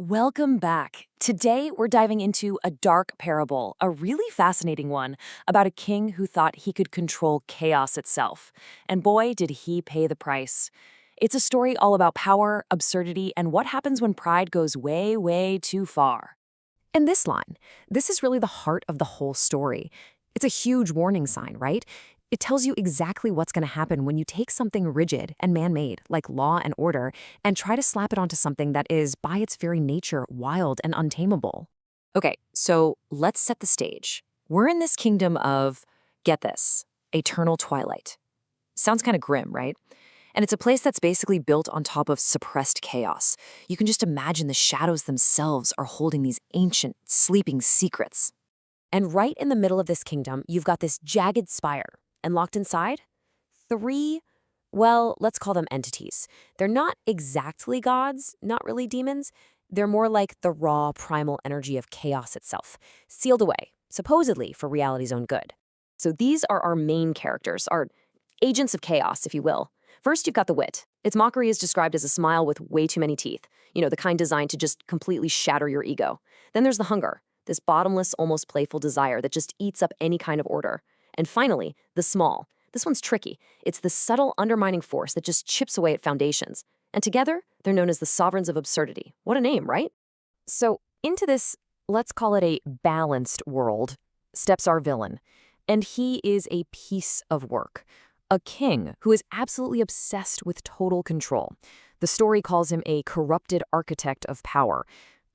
Welcome back. Today, we're diving into a dark parable, a really fascinating one, about a king who thought he could control chaos itself. And boy, did he pay the price. It's a story all about power, absurdity, and what happens when pride goes way, way too far. And this line, this is really the heart of the whole story. It's a huge warning sign, right? It tells you exactly what's going to happen when you take something rigid and man-made, like law and order, and try to slap it onto something that is, by its very nature, wild and untamable. Okay, so let's set the stage. We're in this kingdom of, get this, eternal twilight. Sounds kind of grim, right? And it's a place that's basically built on top of suppressed chaos. You can just imagine the shadows themselves are holding these ancient, sleeping secrets. And right in the middle of this kingdom, you've got this jagged spire. And locked inside? Three, well, let's call them entities. They're not exactly gods, not really demons. They're more like the raw, primal energy of chaos itself, sealed away, supposedly for reality's own good. So these are our main characters, our agents of chaos, if you will. First, you've got the wit. Its mockery is described as a smile with way too many teeth, the kind designed to just completely shatter your ego. Then there's the hunger, this bottomless, almost playful desire that just eats up any kind of order. And finally, the small. This one's tricky. It's the subtle undermining force that just chips away at foundations. And together, they're known as the sovereigns of absurdity. What a name, right? So into this, let's call it a balanced world, steps our villain. And he is a piece of work. A king who is absolutely obsessed with total control. The story calls him a corrupted architect of power.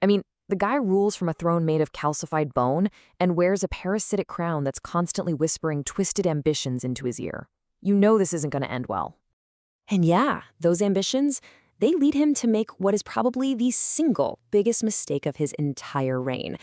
I mean, the guy rules from a throne made of calcified bone and wears a parasitic crown that's constantly whispering twisted ambitions into his ear. You know this isn't going to end well. And yeah, those ambitions, they lead him to make what is probably the single biggest mistake of his entire reign.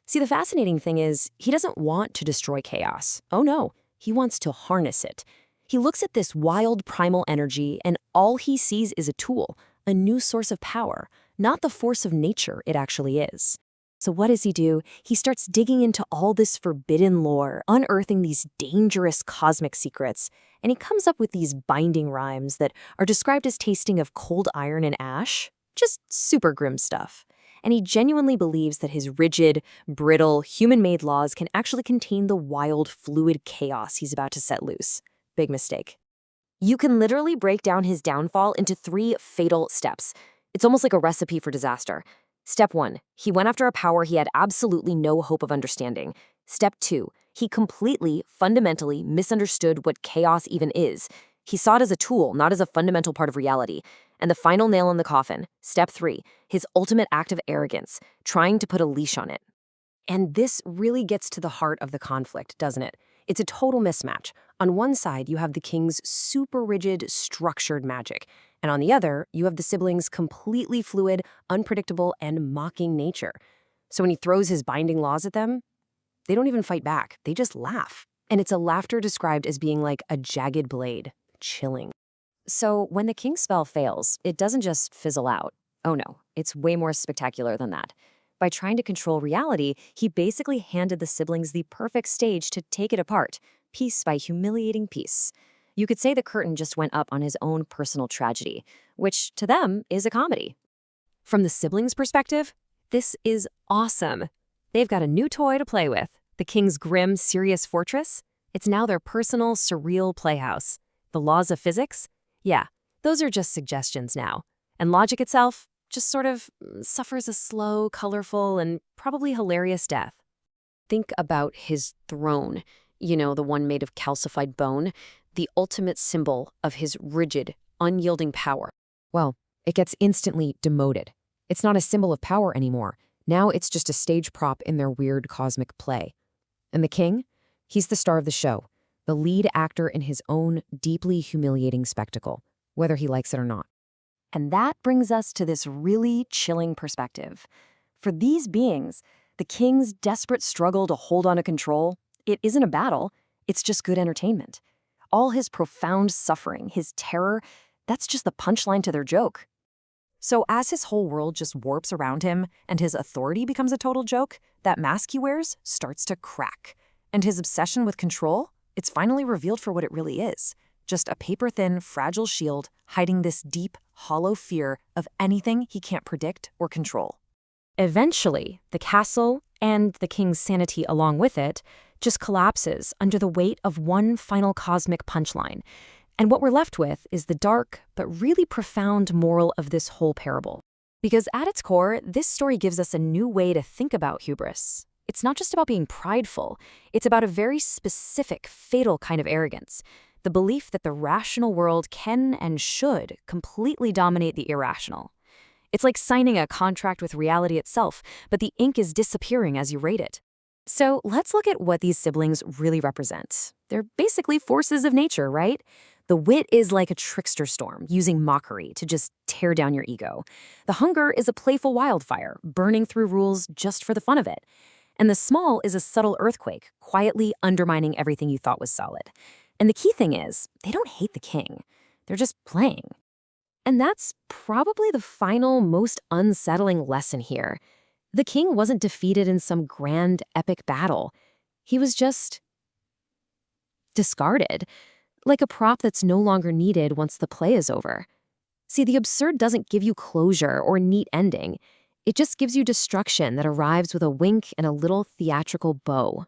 See, the fascinating thing is, he doesn't want to destroy chaos. Oh no, he wants to harness it. He looks at this wild primal energy and all he sees is a tool, a new source of power, not the force of nature it actually is. So what does he do? He starts digging into all this forbidden lore, unearthing these dangerous cosmic secrets, and he comes up with these binding rhymes that are described as tasting of cold iron and ash. Just super grim stuff. And he genuinely believes that his rigid, brittle, human-made laws can actually contain the wild, fluid chaos he's about to set loose. Big mistake. You can literally break down his downfall into 3 fatal steps. It's almost like a recipe for disaster. Step 1, he went after a power he had absolutely no hope of understanding. Step 2, he completely, fundamentally misunderstood what chaos even is. He saw it as a tool, not as a fundamental part of reality. And the final nail in the coffin, step 3, his ultimate act of arrogance, trying to put a leash on it. And this really gets to the heart of the conflict, doesn't it? It's a total mismatch. On one side, you have the king's super rigid, structured magic. And on the other, you have the siblings' completely fluid, unpredictable, and mocking nature. So when he throws his binding laws at them, they don't even fight back. They just laugh. And it's a laughter described as being like a jagged blade, chilling. So when the king's spell fails, it doesn't just fizzle out. Oh no, it's way more spectacular than that. By trying to control reality, he basically handed the siblings the perfect stage to take it apart, piece by humiliating piece. You could say the curtain just went up on his own personal tragedy, which to them is a comedy. From the siblings' perspective, this is awesome. They've got a new toy to play with, the king's grim, serious fortress. It's now their personal, surreal playhouse. The laws of physics? Yeah, those are just suggestions now. And logic itself just sort of suffers a slow, colorful, and probably hilarious death. Think about his throne, the one made of calcified bone, the ultimate symbol of his rigid, unyielding power. Well, it gets instantly demoted. It's not a symbol of power anymore. Now it's just a stage prop in their weird cosmic play. And the king? He's the star of the show, the lead actor in his own deeply humiliating spectacle, whether he likes it or not. And that brings us to this really chilling perspective. For these beings, the king's desperate struggle to hold on to control, it isn't a battle, it's just good entertainment. All his profound suffering, his terror, that's just the punchline to their joke. So as his whole world just warps around him and his authority becomes a total joke, that mask he wears starts to crack. And his obsession with control, it's finally revealed for what it really is. Just a paper-thin, fragile shield hiding this deep, hollow fear of anything he can't predict or control. Eventually, the castle, and the king's sanity along with it, just collapses under the weight of one final cosmic punchline. And what we're left with is the dark but really profound moral of this whole parable. Because at its core, this story gives us a new way to think about hubris. It's not just about being prideful, it's about a very specific, fatal kind of arrogance. The belief that the rational world can and should completely dominate the irrational. It's like signing a contract with reality itself, but the ink is disappearing as you read it. So let's look at what these siblings really represent. They're basically forces of nature, right? The wit is like a trickster storm, using mockery to just tear down your ego. The hunger is a playful wildfire, burning through rules just for the fun of it. And the small is a subtle earthquake, quietly undermining everything you thought was solid. And the key thing is, they don't hate the king. They're just playing. And that's probably the final, most unsettling lesson here. The king wasn't defeated in some grand, epic battle. He was just discarded, like a prop that's no longer needed once the play is over. See, the absurd doesn't give you closure or neat ending. It just gives you destruction that arrives with a wink and a little theatrical bow.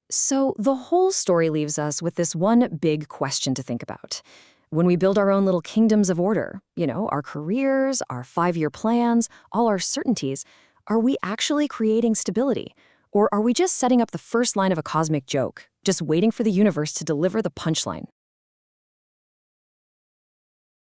So the whole story leaves us with this one big question to think about. When we build our own little kingdoms of order, our careers, our 5-year plans, all our certainties, are we actually creating stability? Or are we just setting up the first line of a cosmic joke, just waiting for the universe to deliver the punchline?